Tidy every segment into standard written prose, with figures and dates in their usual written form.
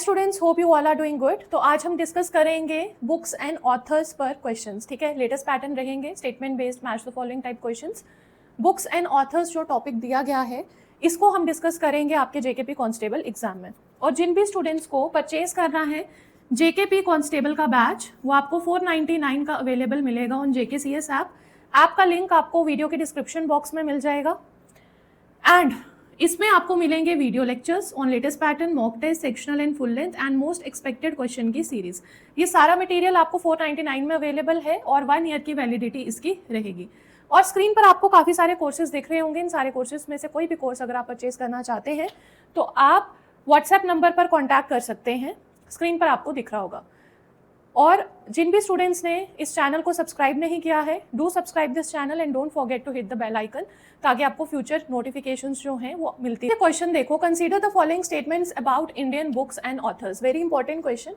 Students, hope you all are doing good. तो आज हम डिस्कस करेंगे बुक्स एंड ऑथर्स पर क्वेश्चंस। ठीक है, लेटेस्ट पैटर्न रहेंगे, statement based match the following type questions. Books and authors जो टॉपिक दिया गया है इसको हम डिस्कस करेंगे आपके जेकेपी कांस्टेबल एग्जाम में। और जिन भी स्टूडेंट्स को परचेज करना है जेकेपी कांस्टेबल का बैच, वो आपको 499 का अवेलेबल मिलेगा ऑन JKCS ऐप का लिंक आपको वीडियो के डिस्क्रिप्शन बॉक्स में मिल जाएगा। एंड इसमें आपको मिलेंगे video lectures on latest pattern, mock test, sectional and full length and most expected question की सीरीज। ये सारा मटेरियल आपको 499 में अवेलेबल है और 1 ईयर की वैलिडिटी इसकी रहेगी। और स्क्रीन पर आपको काफ़ी सारे कोर्सेज दिख रहे होंगे। इन सारे कोर्सेज में से कोई भी कोर्स अगर आप परचेज करना चाहते हैं तो आप व्हाट्सएप नंबर पर कॉन्टैक्ट कर सकते हैं, स्क्रीन पर आपको दिख रहा होगा। और जिन भी स्टूडेंट्स ने इस चैनल को सब्सक्राइब नहीं किया है, do subscribe this channel and don't forget to hit the bell icon, ताकि आपको फ्यूचर नोटिफिकेशंस जो हैं वो मिलती है। क्वेश्चन देखो, consider the following statements about Indian books and authors. Very important question.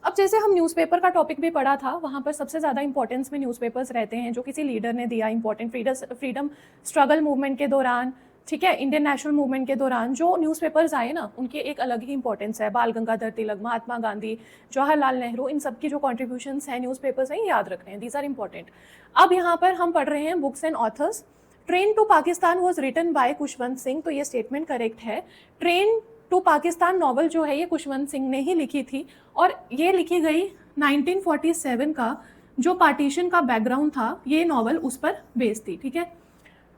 अब जैसे हम न्यूज़पेपर का टॉपिक भी पढ़ा था, वहाँ पर सबसे ज़्यादा इंपॉर्टेंस में न्यूज़पेपर्स रहते हैं जो किसी लीडर ने दिया, इंपॉर्टेंट फ्रीडम स्ट्रगल मूवमेंट के दौरान, ठीक है, इंडियन नेशनल मूवमेंट के दौरान जो न्यूज़पेपर्स आए ना, उनकी एक अलग ही इंपॉर्टेंस है। बाल गंगाधर तिलक, महात्मा गांधी, जवाहरलाल नेहरू, इन सब की जो कॉन्ट्रीब्यूशंस हैं न्यूज़पेपर्स हैं, याद रखने हैं, दीज आर इंपॉर्टेंट। अब यहाँ पर हम पढ़ रहे हैं books and authors. Train to Pakistan was written by Khushwant Singh, तो ये स्टेटमेंट करेक्ट है। ट्रेन टू पाकिस्तान नॉवल जो है ये खुशवंत सिंह ने ही लिखी थी और ये लिखी गई 1947 का जो पार्टीशन का बैकग्राउंड था, ये नॉवल उस पर बेस्ड थी। ठीक है,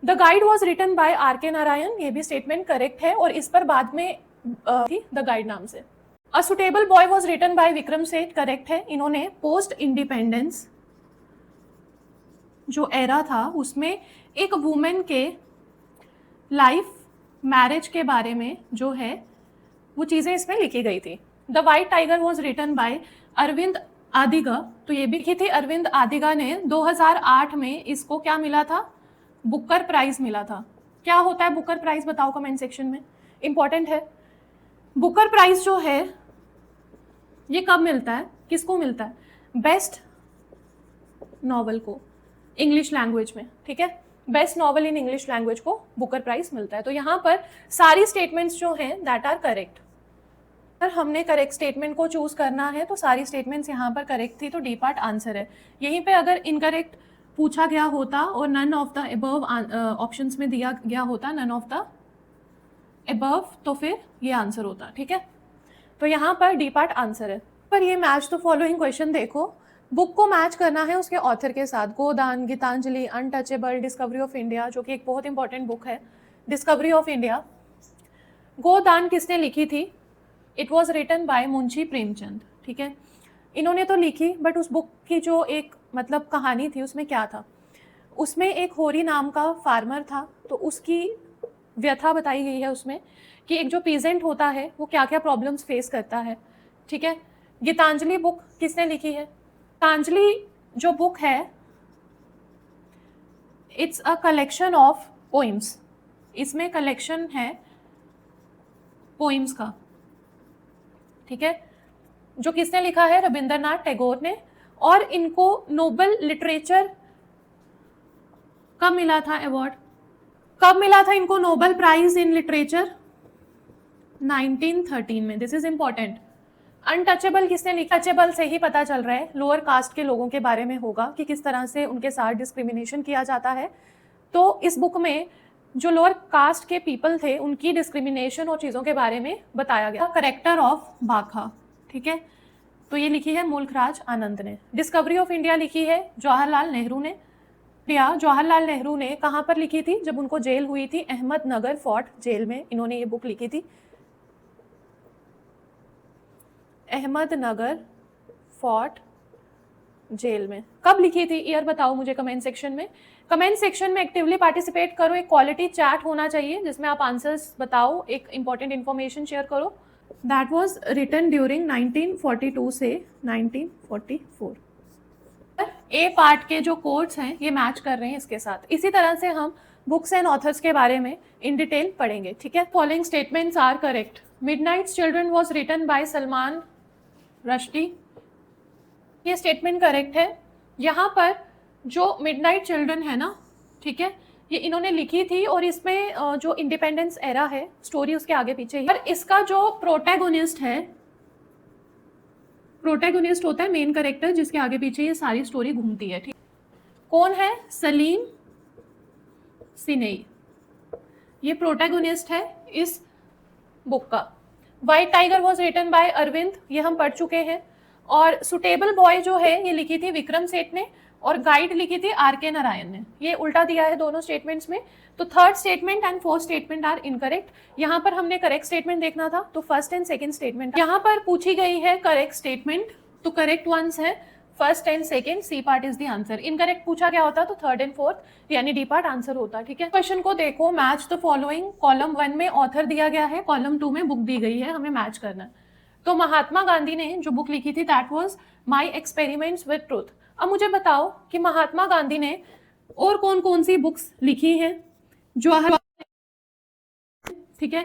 the guide was written by RK Narayan, ये भी स्टेटमेंट करेक्ट है और इस पर बाद में थी द गाइड नाम से। A suitable boy was written by Vikram Seth, correct है। इन्होंने पोस्ट इंडिपेंडेंस जो एरा था उसमें एक वुमेन के लाइफ, मैरिज के बारे में जो है वो चीज़ें इसमें लिखी गई थी। The white tiger was written by Aravind Adiga, तो ये भी लिखी थी अरविंद आदिगा ने। 2008 में इसको क्या मिला था? बुकर प्राइज मिला था। क्या होता है बुकर प्राइज, बताओ कमेंट सेक्शन में, इंपॉर्टेंट है। बुकर प्राइज जो है ये कब मिलता है, किसको मिलता है? बेस्ट नॉवल को इंग्लिश लैंग्वेज में। ठीक है, best novel in English language को बुकर प्राइज मिलता है। तो यहाँ पर सारी स्टेटमेंट्स जो हैं दैट आर करेक्ट। अगर हमने करेक्ट स्टेटमेंट को चूज करना है तो सारी स्टेटमेंट्स यहाँ पर करेक्ट थी, तो डी पार्ट आंसर है। यहीं पे अगर इनकरेक्ट पूछा गया होता और none of the above options में दिया गया होता नन ऑफ द अबव, तो फिर ये आंसर होता। ठीक है, तो यहाँ पर डी पार्ट आंसर है। पर ये मैच द फॉलोइंग क्वेश्चन देखो, बुक को मैच करना है उसके ऑथर के साथ। Godaan, Gitanjali, untouchable, discovery of India, जो कि एक बहुत इंपॉर्टेंट बुक है, डिस्कवरी ऑफ इंडिया। गोदान किसने लिखी थी? It was written by Munshi Premchand. ठीक है, इन्होंने तो लिखी, बट उस बुक की जो एक मतलब कहानी थी उसमें क्या था, उसमें एक होरी नाम का फार्मर था, तो उसकी व्यथा बताई गई है उसमें कि एक जो पीजेंट होता है वो क्या क्या प्रॉब्लम्स फेस करता है। ठीक है, गीतांजलि बुक किसने लिखी है? गीतांजलि जो बुक है it's a collection of poems, इसमें कलेक्शन है पोइम्स का। ठीक है, जो किसने लिखा है? रविंद्रनाथ टैगोर ने। और इनको नोबेल लिटरेचर कब मिला था अवार्ड? कब मिला था इनको नोबेल प्राइज इन लिटरेचर? 1913 में। This is important. अनटचेबल किसने लिखा? टचेबल से ही पता चल रहा है लोअर कास्ट के लोगों के बारे में होगा कि किस तरह से उनके साथ डिस्क्रिमिनेशन किया जाता है। तो इस बुक में जो लोअर कास्ट के पीपल थे उनकी डिस्क्रिमिनेशन और चीज़ों के बारे में बताया गया। करेक्टर ऑफ बाखा, ठीक है, तो ये लिखी है मुल्कराज आनंद ने। डिस्कवरी ऑफ इंडिया लिखी है जवाहरलाल नेहरू ने। जवाहरलाल नेहरू ने कहाँ पर लिखी थी? जब उनको जेल हुई थी अहमदनगर फोर्ट जेल में इन्होंने ये बुक लिखी थी। अहमदनगर फोर्ट जेल में कब लिखी थी? ईयर बताओ मुझे कमेंट सेक्शन में। कमेंट सेक्शन में एक्टिवली पार्टिसिपेट करो। एक क्वालिटी चैट होना चाहिए जिसमें आप आंसर्स बताओ, एक इंपॉर्टेंट इन्फॉर्मेशन शेयर करो। दैट वॉज रिटन ड्यूरिंग 1942 से 1944। ए पार्ट के जो कोड्स हैं ये मैच कर रहे हैं इसके साथ। इसी तरह से हम बुक्स एंड ऑथर्स के बारे में इन डिटेल पढ़ेंगे। ठीक है, following statements are correct. Midnight children was written by Salman Rushdie, ये स्टेटमेंट करेक्ट है। यहाँ पर जो मिडनाइट चिल्ड्रन है ना, ठीक है, ये इन्होंने लिखी थी और इसमें जो इंडिपेंडेंस एरा है स्टोरी उसके आगे पीछे ही। और इसका जो प्रोटैगोनिस्ट है प्रोटैगोनिस्ट होता है मेन कैरेक्टर जिसके आगे पीछे ये सारी स्टोरी घूमती है, ठीक। कौन है? सलीम सिनेई, ये प्रोटैगोनिस्ट है इस बुक का। White tiger was written by Aravind, ये हम पढ़ चुके हैं। और सुटेबल बॉय जो है ये लिखी थी विक्रम सेठ ने, और गाइड लिखी थी आर.के. नारायण ने। ये उल्टा दिया है दोनों स्टेटमेंट्स में, तो third statement and fourth statement are incorrect. यहाँ पर हमने करेक्ट स्टेटमेंट देखना था, तो फर्स्ट एंड सेकंड स्टेटमेंट यहाँ पर पूछी गई है करेक्ट स्टेटमेंट, तो करेक्ट वंस है first and second, C part is the answer. Incorrect पूछा गया होता तो थर्ड एंड फोर्थ यानी डी पार्ट आंसर होता, ठीक है। क्वेश्चन को देखो, मैच द फॉलोइंग। कॉलम 1 में ऑथर दिया गया है, कॉलम 2 में बुक दी गई है, हमें मैच करना है। तो महात्मा गांधी ने जो बुक लिखी थी that was my experiments with truth. अब मुझे बताओ कि महात्मा गांधी ने और कौन कौन सी बुक्स लिखी हैं जवाहरलाल, ठीक है,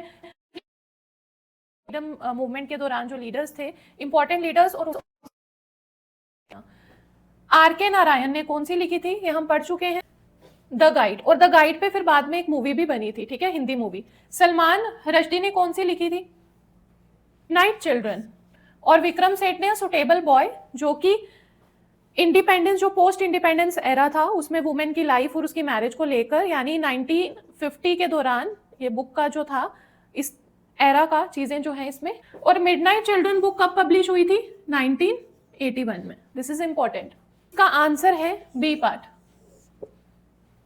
फ्रीडम मूवमेंट के दौरान जो लीडर्स थे, इंपॉर्टेंट लीडर्स। और आर.के. नारायण ने कौन सी लिखी थी, ये हम पढ़ चुके हैं, द गाइड। और द गाइड पे फिर बाद में एक मूवी भी बनी थी, ठीक है, हिंदी मूवी। सलमान रश्दी ने कौन सी लिखी थी, नाइट चिल्ड्रन। और विक्रम सेठ ने सुटेबल बॉय, जो कि इंडिपेंडेंस, जो पोस्ट इंडिपेंडेंस एरा था उसमें वुमेन की लाइफ और उसकी मैरिज को लेकर, यानी 1950 के दौरान ये बुक का जो था, इस एरा का चीजें जो है इसमें। और मिडनाइट चिल्ड्रन बुक कब पब्लिश हुई थी, 1981 में। This is important. इसका आंसर है बी पार्ट।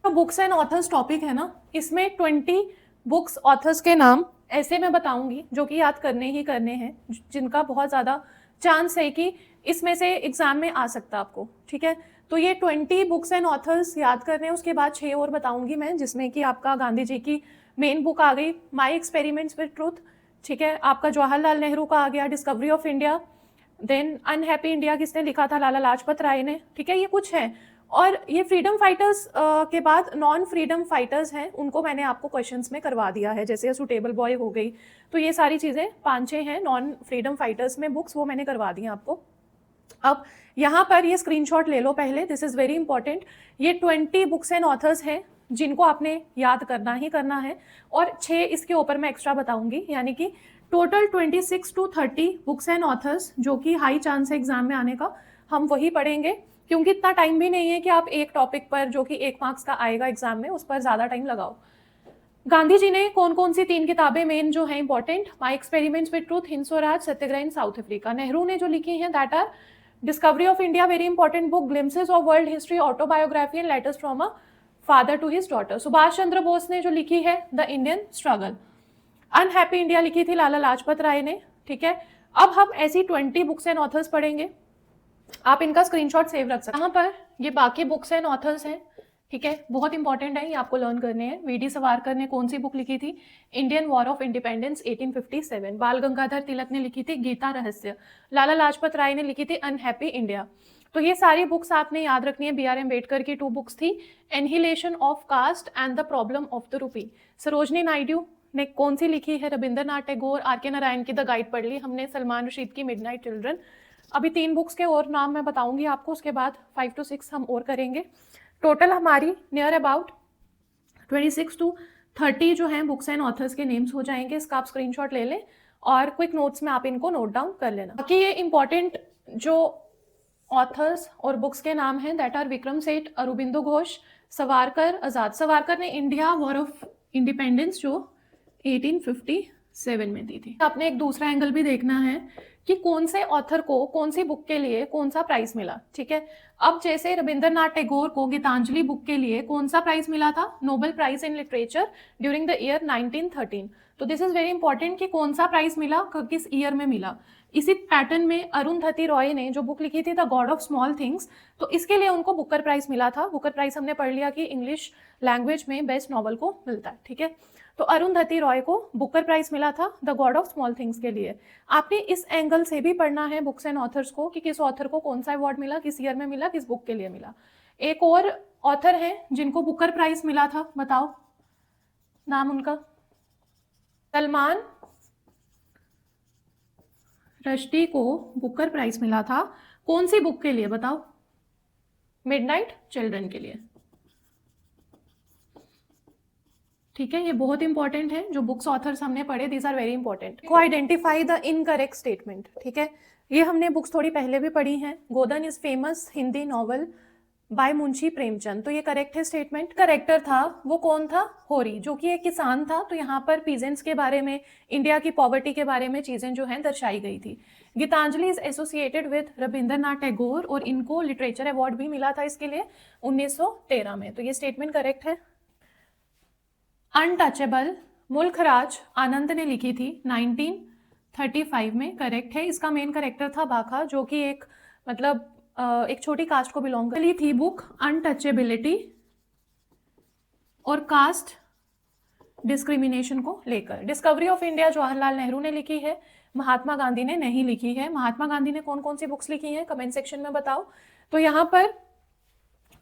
तो बुक्स एंड ऑथर्स टॉपिक है ना, इसमें 20 बुक्स ऑथर्स के नाम ऐसे मैं बताऊंगी जो कि याद करने ही करने हैं, जिनका बहुत ज़्यादा चांस है कि इसमें से एग्जाम में आ सकता आपको, ठीक है। तो ये 20 बुक्स एंड ऑथर्स याद करने हैं, उसके बाद 6 और बताऊंगी मैं, जिसमें कि आपका गांधी जी की मेन बुक आ गई माई एक्सपेरिमेंट्स विद ट्रूथ, ठीक है। आपका जवाहरलाल नेहरू का आ गया discovery of India, then unhappy India किसने लिखा था, लाला लाजपत राय ने, ठीक है। ये कुछ है। और ये फ्रीडम फाइटर्स के बाद नॉन फ्रीडम फाइटर्स हैं, उनको मैंने आपको क्वेश्चंस में करवा दिया है, जैसे सुटेबल बॉय हो गई। तो ये सारी चीज़ें 5-6 हैं नॉन फ्रीडम फाइटर्स में बुक्स, वो मैंने करवा दी हैं आपको। अब यहाँ पर ये स्क्रीनशॉट ले लो पहले, दिस इज़ वेरी इंपॉर्टेंट। ये 20 बुक्स एंड ऑथर्स हैं जिनको आपने याद करना ही करना है, और 6 इसके ऊपर मैं एक्स्ट्रा बताऊंगी, यानी कि total 26 to 30 books and authors, जो कि हाई चांस है एग्जाम में आने का, हम वही पढ़ेंगे। क्योंकि इतना टाइम भी नहीं है कि आप एक टॉपिक पर, जो कि 1 मार्क्स का आएगा एग्जाम में, उस पर ज़्यादा टाइम लगाओ। गांधी जी ने कौन कौन सी 3 किताबें मेन जो है important, my experiments with truth, Hind Swaraj, Satyagraha in South Africa. Nehru ने जो लिखी हैं that are discovery of India, very important book, glimpses of world history, autobiography and letters from a father to his daughter. Subhash Chandra Bose ने जो लिखी है the Indian struggle. Unhappy India लिखी थी लाला लाजपत राय ने, ठीक है। अब हम ऐसी 20 बुक्स एंड ऑथर्स पढ़ेंगे, आप इनका स्क्रीनशॉट सेव रख सकते हैं। यहाँ पर ये बाकी बुक्स एंड ऑथर्स हैं, ठीक है, बहुत इंपॉर्टेंट है, ये आपको लर्न करने हैं। वी.डी. सावरकर ने कौन सी बुक लिखी थी, इंडियन वॉर ऑफ इंडिपेंडेंस 1857। बाल गंगाधर तिलक ने लिखी थी गीता रहस्य। लाला लाजपत राय ने लिखी थी अनहैप्पी इंडिया। तो ये सारी बुक्स आपने याद रखनी है। बी.आर. अम्बेडकर की 2 बुक्स थी, annihilation of caste and the problem of the rupee. Sarojini Naidu ने कौन सी लिखी है, रविंद्रनाथ टैगोर। आर.के. नारायण की द गाइड पढ़ ली हमने, सलमान रशीद की मिडनाइट चिल्ड्रन। अभी 3 बुक्स के और नाम मैं बताऊंगी आपको, उसके बाद 5 to 6 हम और करेंगे। टोटल हमारी नियर अबाउट 26 to 30 जो हैं बुक्स एंड ऑथर्स के नेम्स हो जाएंगे। इसका आप स्क्रीनशॉट ले लें और क्विक नोट्स में आप इनको नोट डाउन कर लेना। बाकी ये इंपॉर्टेंट जो ऑथर्स और बुक्स के नाम हैं दैट आर विक्रम सेठ, अरबिंदो घोष, सावरकर, आज़ाद। सावरकर ने इंडिया वॉर ऑफ इंडिपेंडेंस जो 1857 में दी थी। आपने एक दूसरा एंगल भी देखना है कि कौन से ऑथर को कौन सी बुक के लिए कौन सा प्राइज मिला, ठीक है। अब जैसे रविंद्रनाथ टैगोर को गीतांजलि बुक के लिए कौन सा प्राइज मिला था, Nobel prize in literature during the year 1913। तो दिस इज वेरी इंपॉर्टेंट कि कौन सा प्राइज मिला, किस ईयर में मिला। इसी पैटर्न में अरुंधति रॉय ने जो बुक लिखी थी the God of small things, तो इसके लिए उनको बुकर प्राइज मिला था। बुकर प्राइज हमने पढ़ लिया कि इंग्लिश लैंग्वेज में बेस्ट नॉवल को मिलता है, ठीक है। तो अरुंधति रॉय को बुकर प्राइज मिला था the God of small things के लिए। आपने इस एंगल से भी पढ़ना है बुक्स एंड ऑथर्स को कि किस ऑथर को कौन सा अवार्ड मिला, किस ईयर में मिला, किस बुक के लिए मिला। एक और ऑथर है जिनको बुकर प्राइज मिला था, बताओ नाम उनका, सलमान रश्दी को बुकर प्राइज मिला था कौन सी बुक के लिए, बताओ, मिडनाइट चिल्ड्रन के लिए, ठीक है, ये बहुत इंपॉर्टेंट है, जो बुक्स ऑथर्स हमने पढ़े दीज आर वेरी इंपॉर्टेंट। को आइडेंटिफाई द इनकरेक्ट स्टेटमेंट, ठीक है, ये हमने बुक्स थोड़ी पहले भी पढ़ी हैं। Godaan is famous Hindi novel by Munshi Premchand, तो ये करेक्ट है स्टेटमेंट। करेक्टर था वो कौन था? होरी, जो कि एक किसान था। तो यहाँ पर पीजेंट्स के बारे में, इंडिया की पॉवर्टी के बारे में चीजें जो हैं दर्शाई गई थी। Gitanjali is associated with Rabindranath Tagore, और इनको लिटरेचर अवार्ड भी मिला था इसके लिए 1913 में, तो ये स्टेटमेंट करेक्ट है। अनटचेबल मुल्खराज आनंद ने लिखी थी 1935 में, करेक्ट है। इसका मेन करेक्टर था भाखा, जो कि एक मतलब एक छोटी कास्ट को बिलोंग करती थी। बुक अनटचेबिलिटी और कास्ट डिस्क्रिमिनेशन को लेकर। Discovery of India Jawaharlal Nehru ने लिखी है, महात्मा गांधी ने नहीं लिखी है। महात्मा गांधी ने कौन कौन सी बुक्स लिखी हैं कमेंट सेक्शन में बताओ। तो यहाँ पर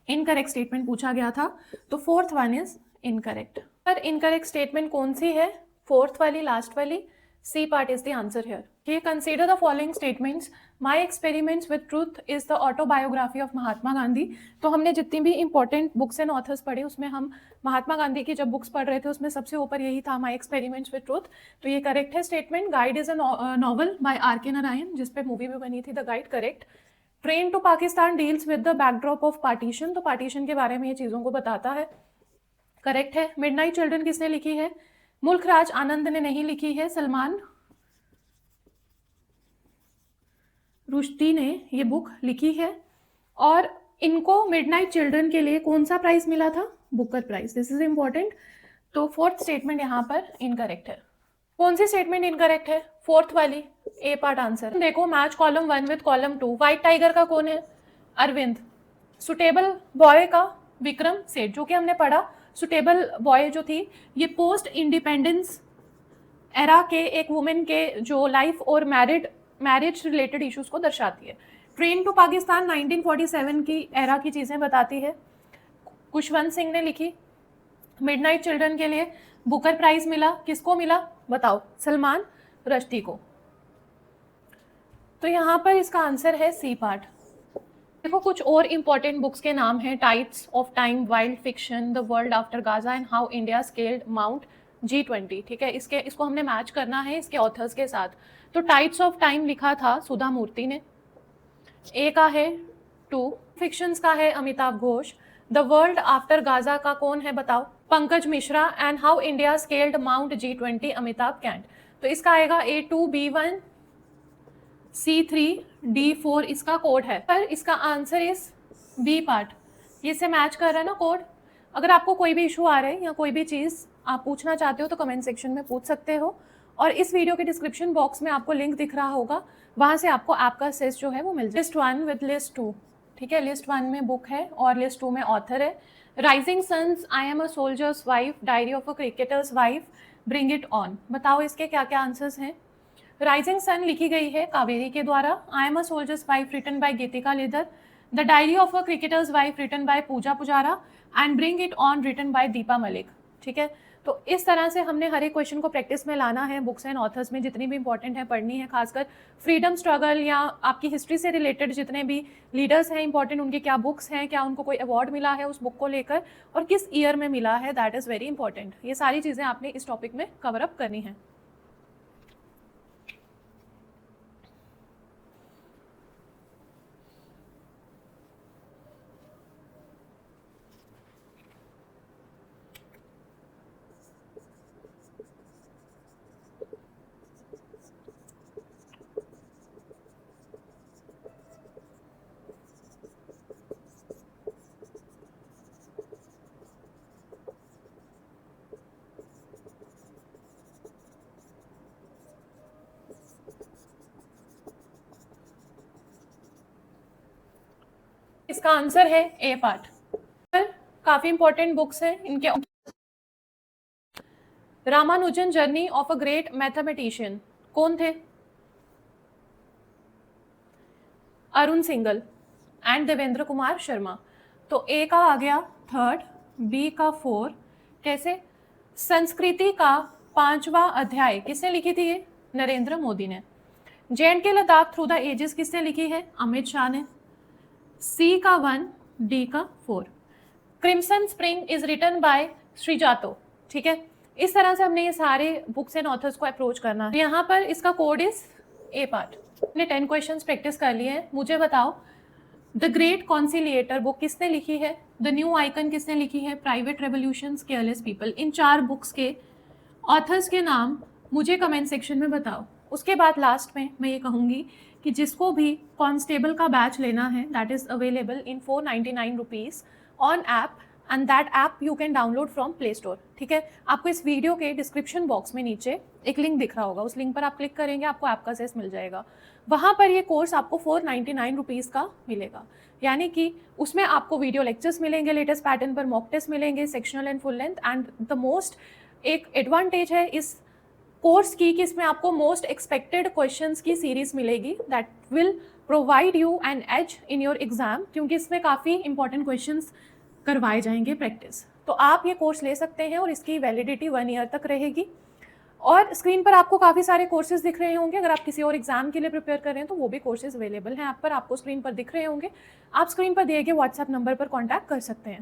इनकरेक्ट स्टेटमेंट पूछा गया था, तो फोर्थ वन इज इनकरेक्ट। पर इनकरेक्ट स्टेटमेंट कौन सी है? फोर्थ वाली, लास्ट वाली, C part is the answer here. ये consider the following statements, my experiments with truth is the autobiography of Mahatma Gandhi. तो हमने जितनी भी इंपॉर्टेंट बुक्स एंड ऑथर्स पढ़े उसमें हम महात्मा गांधी की जब बुक्स पढ़ रहे थे उसमें सबसे ऊपर यही था, माई एक्सपेरिमेंट्स विद ट्रूथ, तो ये करेक्ट है statement. Guide is a novel by R.K. Narayan, जिसपे मूवी भी बनी थी the guide, correct. Train to Pakistan deals with the backdrop of partition, तो पार्टीशन के बारे में ये चीज़ों को बताता है, करेक्ट है। मिडनाइट चिल्ड्रन किसने लिखी है? मुल्खराज आनंद ने नहीं लिखी है, सलमान रुश्दी ने ये बुक लिखी है। और इनको मिडनाइट चिल्ड्रन के लिए कौन सा प्राइज मिला था? Booker prize, this is important. तो फोर्थ स्टेटमेंट यहाँ पर इनकरेक्ट है। कौन सी स्टेटमेंट इनकरेक्ट है? फोर्थ वाली, ए पार्ट आंसर। देखो match column 1 with column 2। White tiger का कौन है? अरविंद। सुटेबल बॉय का विक्रम सेठ, जो कि हमने पढ़ा। सुटेबल बॉय जो थी ये पोस्ट इंडिपेंडेंस एरा के एक वुमेन के जो लाइफ और मैरिज रिलेटेड इश्यूज को दर्शाती है। ट्रेन टू पाकिस्तान 1947 की एरा की चीज़ें बताती है, खुशवंत सिंह ने लिखी। मिडनाइट चिल्ड्रन के लिए बुकर प्राइज मिला, किसको मिला बताओ? सलमान रश्दी को। तो यहाँ पर इसका आंसर है सी पार्ट। देखो कुछ और इंपॉर्टेंट बुक्स के नाम हैं, tides of time, wild fiction, the world after Gaza and how India scaled Mount G20, ठीक है। इसको हमने मैच करना है इसके ऑथर्स के साथ। तो टाइड्स ऑफ टाइम लिखा था सुधा मूर्ति ने, ए का है 2, फिक्शंस का है Amitav Ghosh, the world after Gaza का कौन है बताओ? Pankaj Mishra, and how India scaled Mount G20 Amitabh Kant. तो इसका आएगा A2, B1, C3, D4 इसका कोड है, पर इसका आंसर इज बी पार्ट। ये से मैच कर रहा है ना कोड। अगर आपको कोई भी इशू आ रहा है या कोई भी चीज़ आप पूछना चाहते हो तो कमेंट सेक्शन में पूछ सकते हो, और इस वीडियो के डिस्क्रिप्शन बॉक्स में आपको लिंक दिख रहा होगा, वहाँ से आपको ऐप का सेस जो है वो मिल जाए। लिस्ट 1 विद लिस्ट 2, ठीक है। लिस्ट 1 में बुक है और लिस्ट 2 में ऑथर है। Rising suns, I am a soldier's wife, diary of a cricketer's wife, bring it on. बताओ इसके क्या क्या आंसर्स हैं। राइजिंग सन लिखी गई है कावेरी के द्वारा। I am a soldier's wife written by Geetika Lather, the diary of a cricketer's wife written by Pooja Pujara, and bring it on written by Deepa Malik, ठीक है। तो इस तरह से हमने हर एक क्वेश्चन को प्रैक्टिस में लाना है। बुक्स एंड ऑथर्स में जितनी भी इंपॉर्टेंट है पढ़नी है, खासकर फ्रीडम स्ट्रगल या आपकी हिस्ट्री से रिलेटेड जितने भी लीडर्स हैं इंपॉर्टेंट, उनके क्या बुक्स हैं, क्या उनको कोई अवार्ड मिला है उस बुक को लेकर, और किस ईयर में मिला है, दैट इज़ वेरी इंपॉर्टेंट। ये सारी चीज़ें आपने इस टॉपिक में कवर अप करनी है। इसका आंसर है ए पार्ट। काफी इंपॉर्टेंट बुक्स हैं इनके। Ramanujan journey of a great mathematician कौन थे? Arun single and Devendra Kumar Sharma. तो ए का आ गया 3rd, बी का 4, कैसे? संस्कृति का 5वां अध्याय किसने लिखी थी? ये नरेंद्र मोदी ने। J&K Ladakh through the edges किसने लिखी है? अमित शाह ने। सी का 1, डी का 4। Crimson spring is written by Srijato, ठीक है। इस तरह से हमने ये सारे बुक्स एंड ऑथर्स को अप्रोच करना है। यहाँ पर इसका कोड इज ए पार्ट। हमने 10 क्वेश्चंस प्रैक्टिस कर लिए हैं। मुझे बताओ द ग्रेट कॉन्सिलिएटर बुक किसने लिखी है, द न्यू आइकन किसने लिखी है, प्राइवेट रेवोल्यूशंस, केयरलेस पीपल, इन 4 बुक्स के ऑथर्स के नाम मुझे कमेंट सेक्शन में बताओ। उसके बाद लास्ट में मैं ये कहूँगी कि जिसको भी कांस्टेबल का बैच लेना है that is available in 499 rupees on app and that app you can download from play store. ठीक है, आपको इस वीडियो के डिस्क्रिप्शन बॉक्स में नीचे एक लिंक दिख रहा होगा, उस लिंक पर आप क्लिक करेंगे, आपको ऐप का एक्सेस मिल जाएगा। वहाँ पर ये कोर्स आपको 499 रुपीज़ का मिलेगा, यानी कि उसमें आपको वीडियो लेक्चर्स मिलेंगे लेटेस्ट पैटर्न पर, मॉक टेस्ट मिलेंगे sectional and full length, and the most एक एडवांटेज है इस कोर्स की कि इसमें आपको मोस्ट एक्सपेक्टेड क्वेश्चंस की सीरीज मिलेगी that will provide you an edge in your exam, क्योंकि इसमें काफ़ी इंपॉर्टेंट क्वेश्चंस करवाए जाएंगे प्रैक्टिस। तो आप ये कोर्स ले सकते हैं और इसकी वैलिडिटी 1 ईयर तक रहेगी। और स्क्रीन पर आपको काफ़ी सारे कोर्सेज दिख रहे होंगे, अगर आप किसी और एग्जाम के लिए प्रिपेयर कर रहे हैं तो वो भी कोर्सेज अवेलेबल हैं ऐप पर, आपको स्क्रीन पर दिख रहे होंगे। आप स्क्रीन पर दिए गए व्हाट्सएप नंबर पर कॉन्टैक्ट कर सकते हैं।